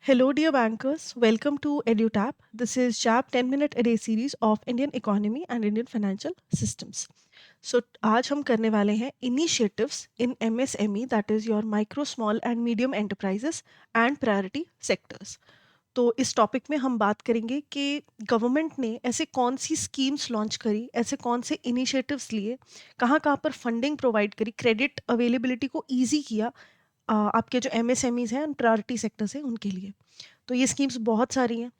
Hello, dear bankers. Welcome to EduTap. This is JAP 10-minute a day series of Indian economy and Indian financial systems. So आज हम करने वाले हैं initiatives in MSME, that is your micro, small and medium enterprises and priority sectors. तो इस topic में हम बात करेंगे कि गवर्नमेंट ने ऐसे कौन सी स्कीम्स लॉन्च करी, ऐसे कौन से इनिशिएटिव्स लिए, कहाँ पर फंडिंग प्रोवाइड करी, क्रेडिट अवेलेबिलिटी को ईजी किया आपके जो एमएसएमईज हैं प्रायोरिटी सेक्टर्स हैं उनके लिए। तो ये स्कीम्स बहुत सारी हैं,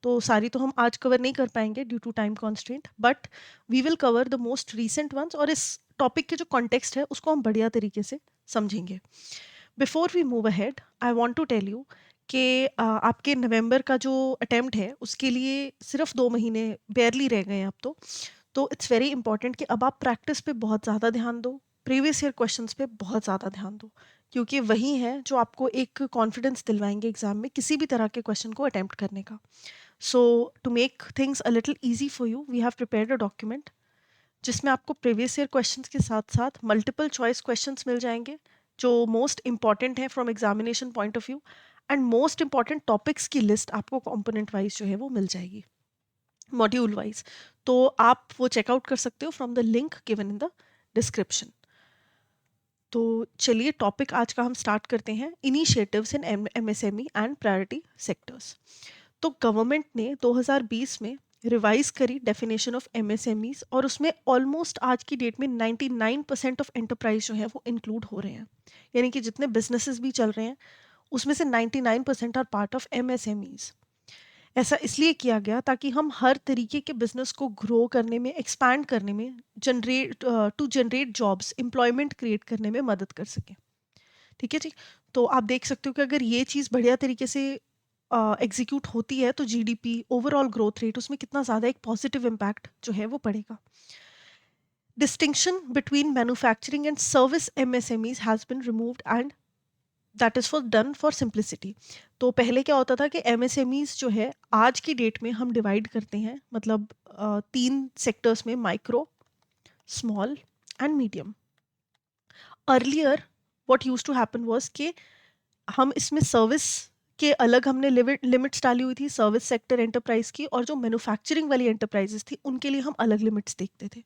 तो सारी तो हम आज कवर नहीं कर पाएंगे due to time constraint, but we will cover the most recent ones और इस टॉपिक के जो कॉन्टेक्स्ट है उसको हम बढ़िया तरीके से समझेंगे। Before we move ahead I want to tell you कि आपके नवंबर का जो अटेम्प्ट है उसके लिए सिर्फ 2 महीने बेयरली रह गए हैं अब तो इट्स वेरी इंपॉर्टेंट कि अब आप प्रैक्टिस पे बहुत ज़्यादा ध्यान दो, प्रीवियस ईयर क्वेश्चंस पे बहुत ज़्यादा ध्यान दो, क्योंकि वही है जो आपको एक कॉन्फिडेंस दिलवाएंगे एग्जाम में किसी भी तरह के क्वेश्चन को अटेम्प्ट करने का। So to make things a little easy for you we have prepared a document जिसमें आपको प्रीवियस ईयर क्वेश्चंस के साथ साथ मल्टीपल चॉइस क्वेश्चंस मिल जाएंगे जो मोस्ट इंपॉर्टेंट है from examination point of view, and most important topics की list आपको कंपोनेंट वाइज जो है वो मिल जाएगी, मॉड्यूल वाइज। तो आप वो चेकआउट कर सकते हो from the link given in the description. तो चलिए टॉपिक आज का हम स्टार्ट करते हैं, initiatives in MSME and priority sectors. तो गवर्नमेंट ने 2020 में रिवाइज करी डेफिनेशन ऑफ एमएसएमईज और उसमें ऑलमोस्ट आज की डेट में 99% ऑफ एंटरप्राइज जो है वो इंक्लूड हो रहे हैं, यानी कि जितने बिजनेसेस भी चल रहे हैं उसमें से 99% आर पार्ट ऑफ एमएसएमईज। ऐसा इसलिए किया गया ताकि हम हर तरीके के बिजनेस को ग्रो करने में, एक्सपैंड करने में, जनरेट जॉब्स, एम्प्लॉयमेंट क्रिएट करने में मदद कर सकें। ठीक है जी। तो आप देख सकते हो कि अगर ये चीज़ बढ़िया तरीके से एग्जीक्यूट होती है तो जीडीपी, ओवरऑल ग्रोथ रेट, उसमें कितना ज़्यादा एक पॉजिटिव इम्पैक्ट जो है वो पड़ेगा। Distinction between manufacturing and service MSMEs has been removed and that is for done for simplicity. तो पहले क्या होता था कि एमएसएमईज जो है आज की डेट में हम डिवाइड करते हैं, मतलब 3 सेक्टर्स में, micro, small and medium. Earlier what used to happen was कि हम इसमें सर्विस के अलग हमने लिमिट्स डाली हुई थी, सर्विस सेक्टर एंटरप्राइज की, और जो मैन्युफैक्चरिंग वाली एंटरप्राइजेस थी उनके लिए हम अलग लिमिट्स देखते थे।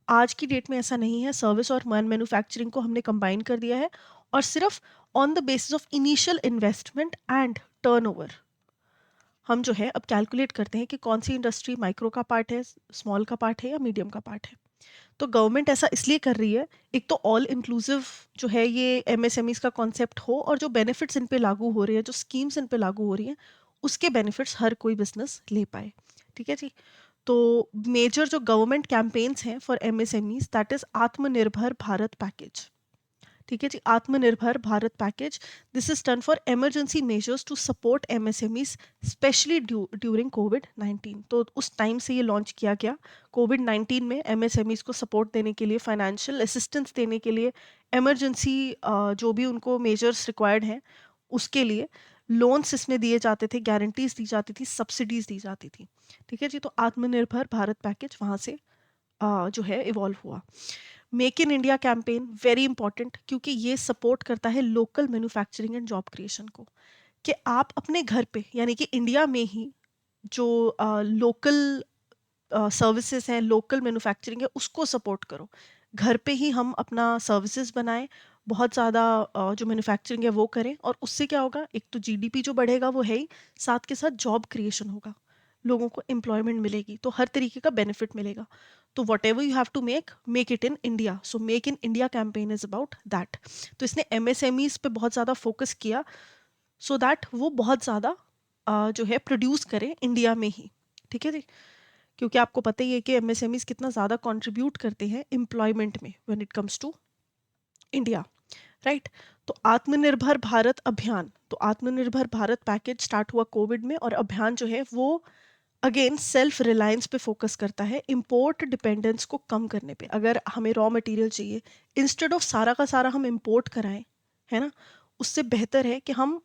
आज की डेट में ऐसा नहीं है, सर्विस और मैन्युफैक्चरिंग को हमने कंबाइन कर दिया है और सिर्फ on the basis of initial investment and turnover हम जो है अब कैलकुलेट करते हैं कि कौन सी इंडस्ट्री माइक्रो का पार्ट है, स्मॉल का पार्ट है या मीडियम का पार्ट है। तो गवर्नमेंट ऐसा इसलिए कर रही है, एक तो ऑल इंक्लूसिव जो है ये एमएसएमईज का कॉन्सेप्ट हो, और जो बेनिफिट्स इन पे लागू हो रहे हैं, जो स्कीम्स इन पे लागू हो रही हैं, उसके बेनिफिट्स हर कोई बिजनेस ले पाए। ठीक है जी। तो मेजर जो गवर्नमेंट कैंपेन्स हैं for MSMEs, that is Atmanirbhar Bharat package. ठीक है जी, Atmanirbhar Bharat package, this is done for emergency measures to support MSMEs specially during कोविड-19। तो उस टाइम से ये लॉन्च किया गया, कोविड-19 में एमएसएमईज को सपोर्ट देने के लिए, फाइनेंशियल असिस्टेंस देने के लिए, इमरजेंसी जो भी उनको मेजर्स रिक्वायर्ड हैं उसके लिए लोन्स इसमें दिए जाते थे, गारंटीज दी जाती थी, सब्सिडीज दी जाती थी। ठीक है जी। तो आत्मनिर्भर भारत पैकेज वहाँ से जो है इवॉल्व हुआ। Make in India campaign very important, क्योंकि ये सपोर्ट करता है local manufacturing and job creation को, कि आप अपने घर पे, यानी कि इंडिया में ही जो लोकल सर्विसेज हैं, लोकल मैन्युफैक्चरिंग है, उसको सपोर्ट करो। घर पे ही हम अपना सर्विसेज बनाएं, बहुत ज़्यादा जो मैन्युफैक्चरिंग है वो करें, और उससे क्या होगा, एक तो जीडीपी जो बढ़ेगा वो है ही, साथ के साथ जॉब क्रिएशन होगा, लोगों को एम्प्लॉयमेंट मिलेगी, तो हर तरीके का बेनिफिट मिलेगा। तो whatever you have to make it in India. So make in India campaign is about that. तो इसने एमएसएमईज पे बहुत ज़्यादा फोकस किया सो दैट वो बहुत ज़्यादा जो है प्रोड्यूस करें इंडिया में ही। ठीक है जी। क्योंकि आपको पता ही है कि एमएसएमईज कितना ज़्यादा कंट्रीब्यूट करते हैं एम्प्लॉयमेंट में when it comes to India, right. तो आत्मनिर्भर भारत अभियान, तो आत्मनिर्भर भारत पैकेज स्टार्ट हुआ कोविड में, और अभियान जो है वो अगेन सेल्फ रिलायंस पे फोकस करता है, इम्पोर्ट डिपेंडेंस को कम करने पे। अगर हमें रॉ मटेरियल चाहिए, इंस्टेड ऑफ सारा का सारा हम इम्पोर्ट कराएं, है ना, उससे बेहतर है कि हम,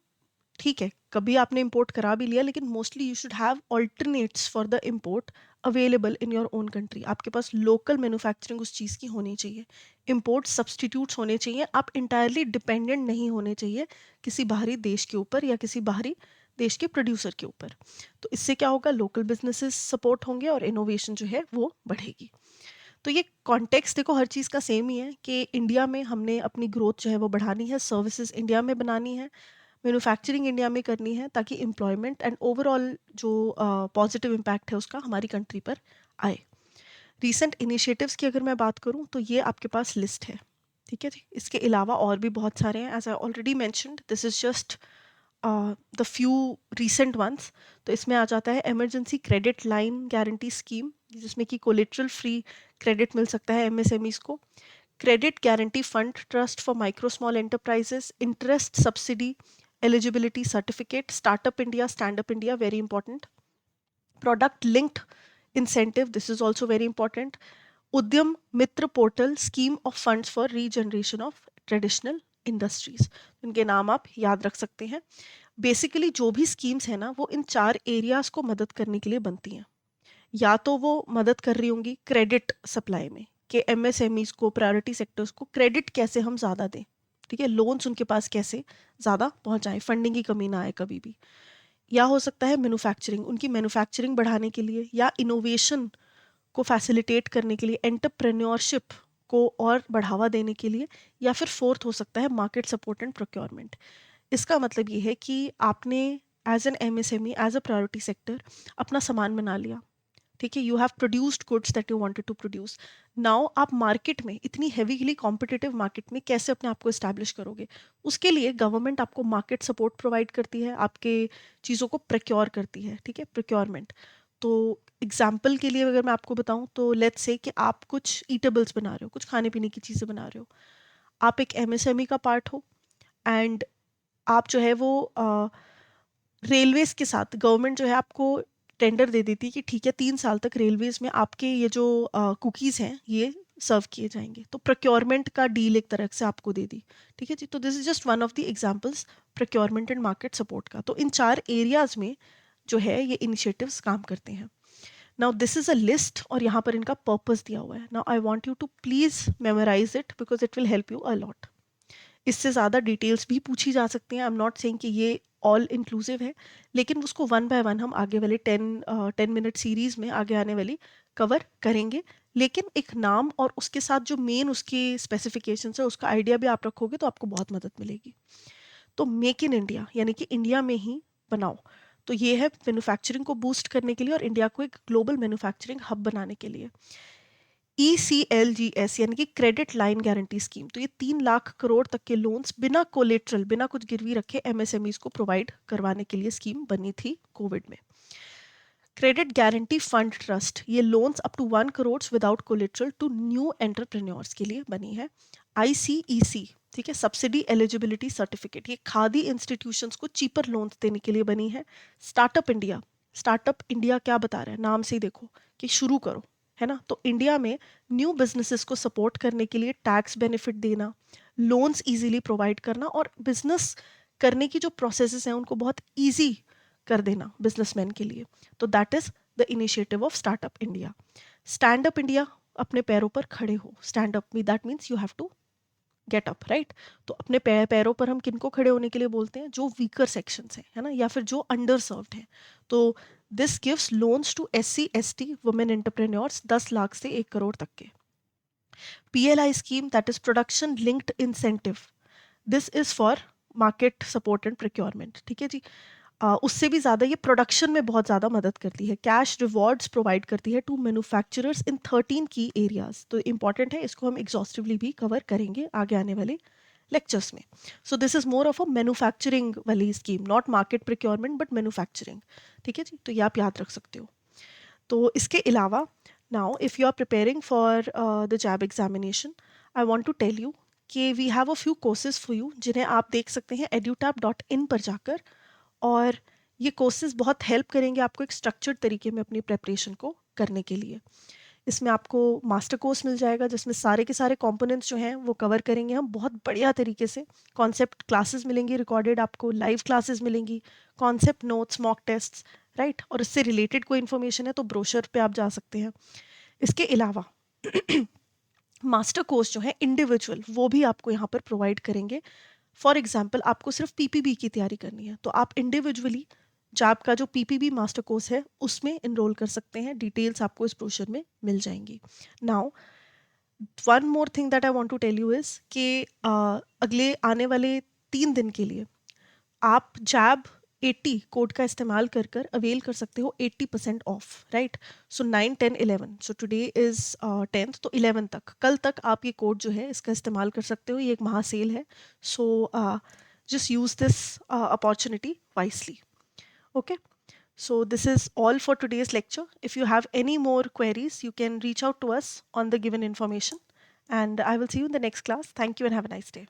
ठीक है कभी आपने इंपोर्ट करा भी लिया, लेकिन mostly you should have alternates for the import available in your own country. आपके पास लोकल मैन्युफैक्चरिंग उस चीज़ की होनी चाहिए, इंपोर्ट सब्सटीट्यूट्स होने चाहिए, आप इंटायरली डिपेंडेंट नहीं होने चाहिए किसी बाहरी देश के ऊपर या किसी बाहरी देश के प्रोड्यूसर के ऊपर। तो इससे क्या होगा, लोकल बिजनेसेस सपोर्ट होंगे और इनोवेशन जो है वो बढ़ेगी। तो ये कॉन्टेक्स्ट देखो हर चीज़ का सेम ही है कि इंडिया में हमने अपनी ग्रोथ जो है वो बढ़ानी है, सर्विसेज इंडिया में बनानी है, मैन्युफैक्चरिंग इंडिया में करनी है, ताकि एम्प्लॉयमेंट एंड ओवरऑल जो पॉजिटिव इम्पैक्ट है उसका हमारी कंट्री पर आए। रीसेंट इनिशिएटिव्स की अगर मैं बात करूं तो ये आपके पास लिस्ट है, ठीक है जी। इसके अलावा और भी बहुत सारे हैं, as I already mentioned this is just the few recent ones. तो इसमें आ जाता है emergency credit line guarantee scheme, जिसमें कि कोलेट्रल फ्री क्रेडिट मिल सकता है एमएसएमईज को, credit guarantee fund trust for micro small enterprises, interest subsidy eligibility certificate, startup India, stand up India, very important, product linked incentive, this is also very important, Udyam Mitra portal, scheme of funds for regeneration of traditional industries. इनके नाम आप याद रख सकते हैं। Basically जो भी schemes है ना वो इन 4 एरियाज को मदद करने के लिए बनती हैं। या तो वो मदद कर रही होंगी क्रेडिट सप्लाई में कि एमएसएमईज को, प्रायोरिटी सेक्टर्स को क्रेडिट कैसे हम ज़्यादा दें, ठीक है, लोन्स उनके पास कैसे ज़्यादा पहुंचाएं, फंडिंग की कमी ना आए कभी भी। या हो सकता है मैन्युफैक्चरिंग, उनकी मैन्युफैक्चरिंग बढ़ाने के लिए या इनोवेशन को फैसिलिटेट करने के लिए, एंटरप्रेन्योरशिप को और बढ़ावा देने के लिए। या फिर फोर्थ हो सकता है मार्केट सपोर्ट एंड प्रोक्योरमेंट। इसका मतलब ये है कि आपने as an MSME, as a priority sector अपना सामान बना लिया, ठीक है, you have produced goods that you wanted to produce. Now आप मार्केट में, इतनी हेवीली कॉम्पिटिटिव मार्केट में कैसे अपने आप को इस्टेब्लिश करोगे? उसके लिए गवर्नमेंट आपको मार्केट सपोर्ट प्रोवाइड करती है, आपके चीज़ों को प्रोक्योर करती है, ठीक है, प्रोक्योरमेंट। तो एग्जाम्पल के लिए अगर मैं आपको बताऊं तो लेट्स से कि आप कुछ ईटेबल्स बना रहे हो, कुछ खाने पीने की चीज़ें बना रहे हो, आप एक एमएसएमई का पार्ट हो, एंड आप जो है वो रेलवेज के साथ, गवर्नमेंट जो है आपको टेंडर दे देती है कि ठीक है 3 साल तक रेलवेज में आपके ये जो कुकीज़ हैं ये सर्व किए जाएंगे। तो प्रोक्योरमेंट का डील एक तरह से आपको दे दी, ठीक है जी। तो this is just one of the examples procurement and market support का। तो इन 4 एरियाज में जो है ये इनिशिएटिव्स काम करते हैं। Now this is a list और यहाँ पर इनका पर्पस दिया हुआ है। Now I want you to please memorise it because it will help you a lot. इससे ज़्यादा डिटेल्स भी पूछी जा सकती हैं, आई एम नॉट सेइंग कि ये ऑल इंक्लूसिव है, लेकिन उसको वन बाय वन हम आगे वाले 10 मिनट सीरीज में आगे आने वाली कवर करेंगे। लेकिन एक नाम और उसके साथ जो मेन उसकी स्पेसिफिकेशंस है उसका आइडिया भी आप रखोगे तो आपको बहुत मदद मिलेगी। तो मेक इन इंडिया यानी कि इंडिया में ही बनाओ, तो ये है मैन्युफैक्चरिंग को बूस्ट करने के लिए और इंडिया को एक ग्लोबल मैन्युफैक्चरिंग हब बनाने के लिए। ECLGS यानी कि क्रेडिट लाइन गारंटी स्कीम, तो ये 3 लाख करोड़ तक के लोन्स बिना कोलेट्रल, बिना कुछ गिरवी रखे एमएसएमईज को प्रोवाइड करवाने के लिए स्कीम बनी थी कोविड में। क्रेडिट गारंटी फंड ट्रस्ट, ये loans up to 1 crore without collateral to new entrepreneurs के लिए बनी है। ICEC, ठीक है, सब्सिडी एलिजिबिलिटी सर्टिफिकेट, ये खादी इंस्टीट्यूशंस को चीपर लोन्स देने के लिए बनी है। स्टार्टअप इंडिया, स्टार्टअप इंडिया क्या बता रहा है, नाम से ही देखो कि शुरू करो, है ना। तो इंडिया में न्यू बिजनेसेस को सपोर्ट करने के लिए टैक्स बेनिफिट देना, लोन्स इजीली प्रोवाइड करना और बिजनेस करने की जो प्रोसेसेस हैं उनको बहुत इजी कर देना बिजनेसमैन के लिए। तो that is the initiative of startup India. Stand up India, अपने पैरों पर खड़े हो, stand up me that means you have to get up, right. तो अपने पैरों पर हम किनको खड़े होने के लिए बोलते हैं, जो वीकर सेक्शंस हैं, है ना, या फिर जो अंडर सर्व्ड हैं। तो this gives loans to SC ST women entrepreneurs 10 lakh से 1 करोड़ तक के। PLI scheme, that is production linked incentive, this is for market support and procurement, ठीक है जी। उससे भी ज़्यादा ये प्रोडक्शन में बहुत ज़्यादा मदद करती है। कैश रिवॉर्ड्स प्रोवाइड करती है टू मैन्युफैक्चरर्स इन 13 की एरियाज। तो इंपॉर्टेंट है, इसको हम एग्जॉस्टिवली भी कवर करेंगे आगे आने वाले लेक्चर्स में। So this is more of a manufacturing वाली scheme, not market procurement but manufacturing, ठीक है जी। तो ये आप याद रख सकते हो। तो इसके अलावा now if you are preparing for the JAIIB examination, I want to tell you कि we have a few courses for you जिन्हें आप देख सकते हैं edutap.in पर जाकर। और ये कोर्सेज बहुत हेल्प करेंगे आपको एक स्ट्रक्चर्ड तरीके में अपनी प्रेपरेशन को करने के लिए। इसमें आपको मास्टर कोर्स मिल जाएगा जिसमें सारे के सारे कंपोनेंट्स जो हैं वो कवर करेंगे हम बहुत बढ़िया तरीके से। कॉन्सेप्ट क्लासेस मिलेंगी रिकॉर्डेड, आपको लाइव क्लासेस मिलेंगी, concept notes, mock tests, right. और इससे रिलेटेड कोई इन्फॉर्मेशन है तो ब्रोशर पे आप जा सकते हैं। इसके अलावा मास्टर कोर्स जो है इंडिविजुअल, वो भी आपको यहाँ पर प्रोवाइड करेंगे। फॉर एग्जाम्पल आपको सिर्फ PPB की तैयारी करनी है तो आप इंडिविजुअली जैप का जो पीपीबी मास्टर कोर्स है उसमें इनरोल कर सकते हैं। डिटेल्स आपको इस ब्रोशर में मिल जाएंगी। Now one more thing that I want to tell you is कि अगले आने वाले 3 दिन के लिए आप जैब 80 कोड का इस्तेमाल कर कर अवेल कर सकते हो 80% of, right. So 9, 10, 11, so today is 10th, तो 11 तक, कल तक आप ये कोड जो है इसका इस्तेमाल कर सकते हो। ये एक महा सेल है, सो just use this opportunity wisely. Okay, so this is all for today's lecture. If you have any more queries, you can reach out to us on the given information, and I will see you in the next class. Thank you and have a nice day.